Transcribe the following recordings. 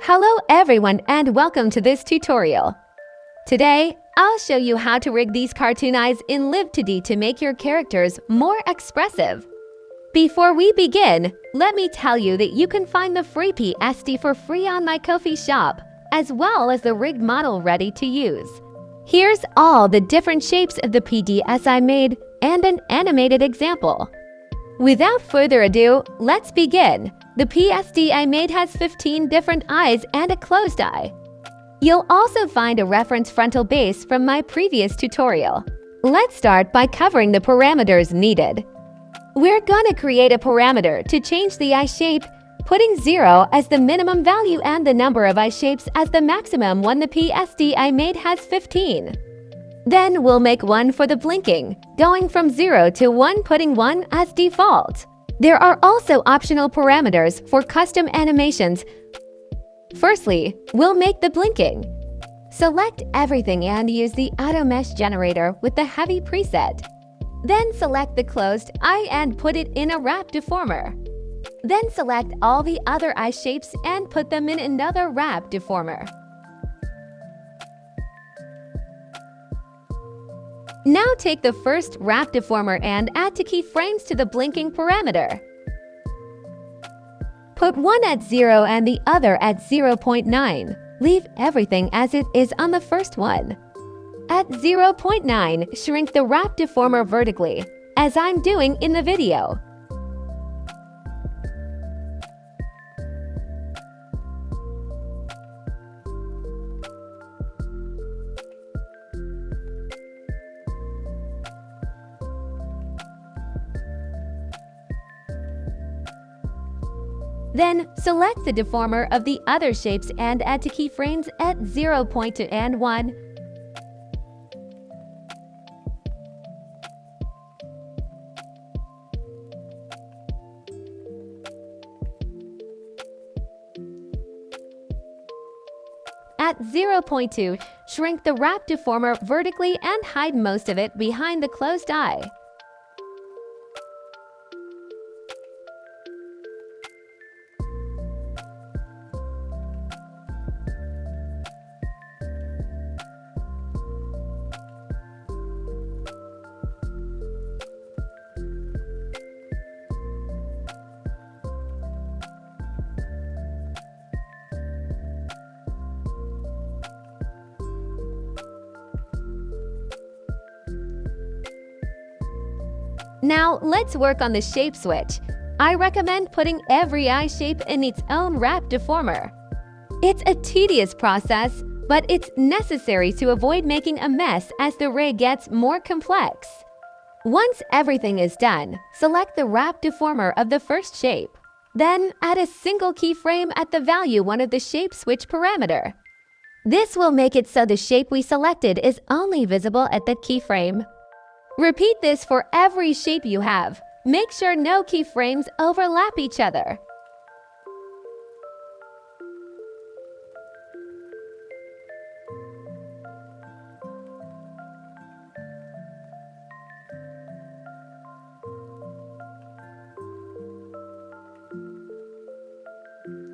Hello everyone and welcome to this tutorial. Today, I'll show you how to rig these cartoon eyes in Live2D to make your characters more expressive. Before we begin, let me tell you that you can find the free PSD for free on my Ko-fi shop, as well as the rigged model ready to use. Here's all the different shapes of the PDS I made and an animated example. Without further ado, let's begin. The PSD I made has 15 different eyes and a closed eye. You'll also find a reference frontal base from my previous tutorial. Let's start by covering the parameters needed. We're gonna create a parameter to change the eye shape, putting 0 as the minimum value and the number of eye shapes as the maximum when the PSD I made has 15. Then we'll make one for the blinking, going from 0 to 1, putting 1 as default. There are also optional parameters for custom animations. Firstly, we'll make the blinking. Select everything and use the Auto Mesh generator with the heavy preset. Then select the closed eye and put it in a wrap deformer. Then select all the other eye shapes and put them in another wrap deformer. Now take the first wrap deformer and add 2 keyframes to the blinking parameter. Put one at 0 and the other at 0.9. Leave everything as it is on the first one. At 0.9, shrink the wrap deformer vertically, as I'm doing in the video. Then, select the deformer of the other shapes and add 2 keyframes at 0.2 and 1. At 0.2, shrink the wrap deformer vertically and hide most of it behind the closed eye. Now, let's work on the shape switch. I recommend putting every eye shape in its own wrap deformer. It's a tedious process, but it's necessary to avoid making a mess as the rig gets more complex. Once everything is done, select the wrap deformer of the first shape. Then, add a single keyframe at the value one of the shape switch parameter. This will make it so the shape we selected is only visible at that keyframe. Repeat this for every shape you have. Make sure no keyframes overlap each other.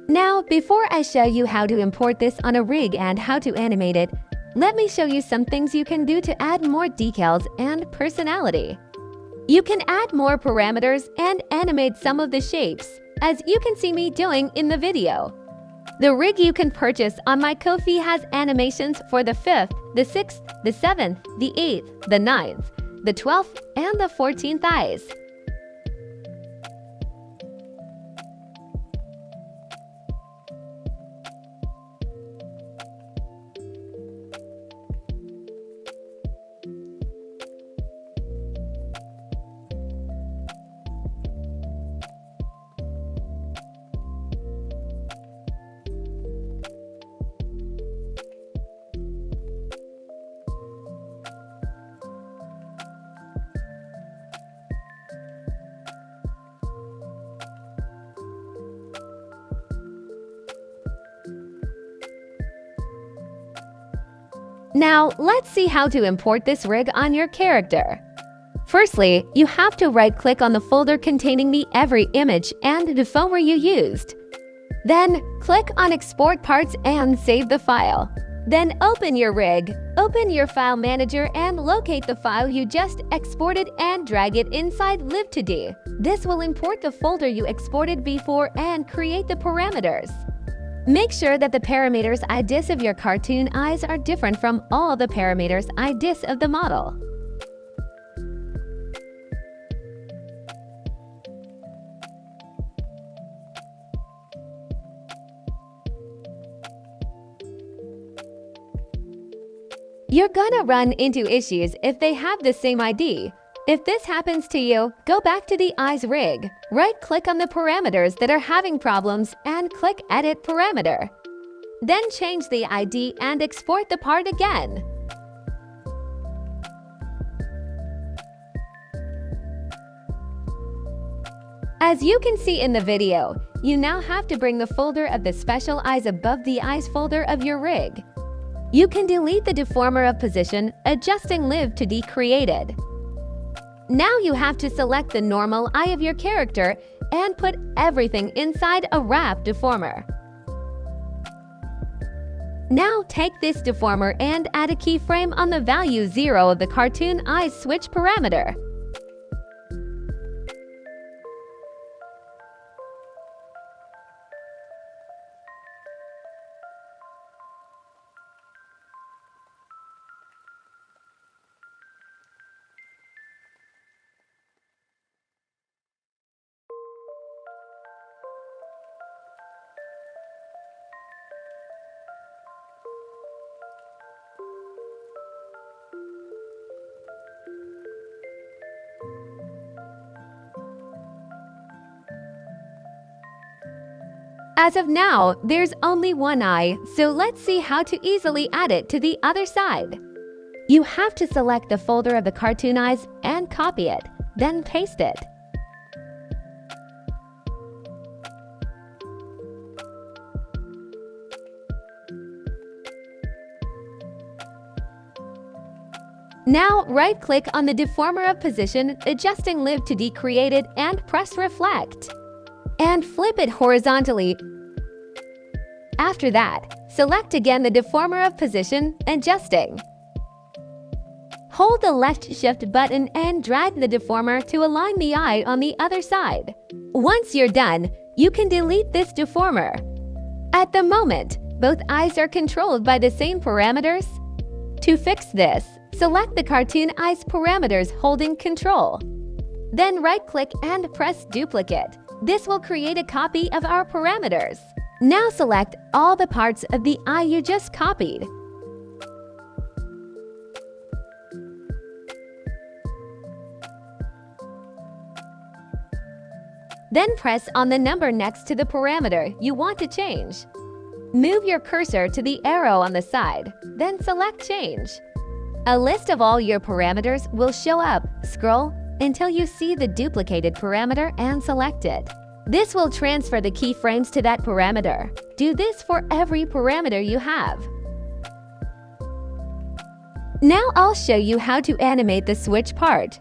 Now, before I show you how to import this on a rig and how to animate it, let me show you some things you can do to add more decals and personality. You can add more parameters and animate some of the shapes, as you can see me doing in the video. The rig you can purchase on my Ko-fi has animations for the 5th, the 6th, the 7th, the 8th, the 9th, the 12th, and the 14th eyes. Now, let's see how to import this rig on your character. Firstly, you have to right-click on the folder containing the every image and deformer you used. Then click on Export Parts and save the file. Then open your rig, open your file manager and locate the file you just exported and drag it inside Live2D. This will import the folder you exported before and create the parameters. Make sure that the parameters IDIS of your cartoon eyes are different from all the parameters IDIS of the model. You're gonna run into issues if they have the same ID. If this happens to you, go back to the eyes rig, right-click on the parameters that are having problems and click Edit Parameter. Then change the ID and export the part again. As you can see in the video, you now have to bring the folder of the special eyes above the eyes folder of your rig. You can delete the deformer of position, adjusting Live2D created. Now you have to select the normal eye of your character and put everything inside a wrap deformer. Now take this deformer and add a keyframe on the value 0 of the cartoon eyes switch parameter. As of now, there's only one eye, so let's see how to easily add it to the other side. You have to select the folder of the cartoon eyes and copy it, then paste it. Now right-click on the deformer of position, adjusting Live2D created and press Reflect. And flip it horizontally. After that, select again the deformer of position, adjusting. Hold the left shift button and drag the deformer to align the eye on the other side. Once you're done, you can delete this deformer. At the moment, both eyes are controlled by the same parameters. To fix this, select the cartoon eyes parameters holding Control. Then right-click and press Duplicate. This will create a copy of our parameters. Now select all the parts of the eye you just copied. Then press on the number next to the parameter you want to change. Move your cursor to the arrow on the side, then select Change. A list of all your parameters will show up. Scroll until you see the duplicated parameter and select it. This will transfer the keyframes to that parameter. Do this for every parameter you have. Now I'll show you how to animate the switch part.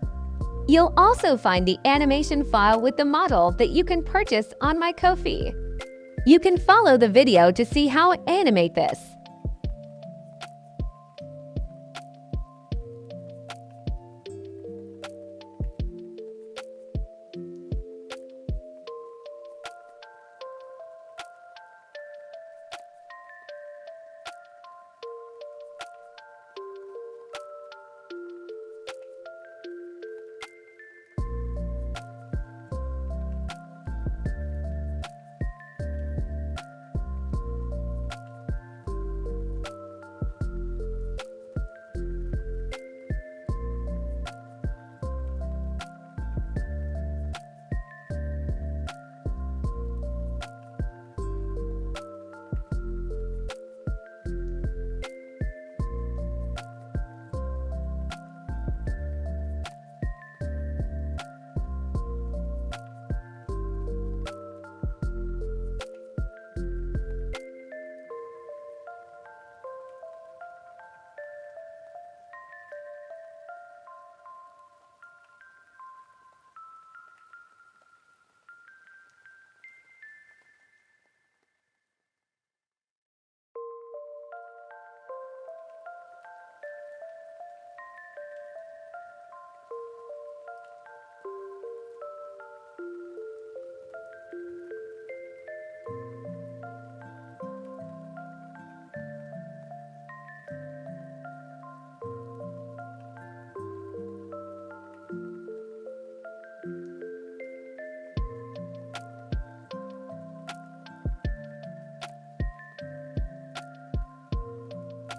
You'll also find the animation file with the model that you can purchase on my Ko-fi. You can follow the video to see how I animate this.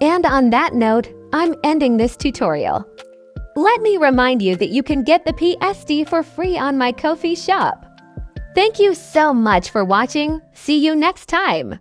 And on that note, I'm ending this tutorial. Let me remind you that you can get the PSD for free on my Ko-fi shop. Thank you so much for watching. See you next time.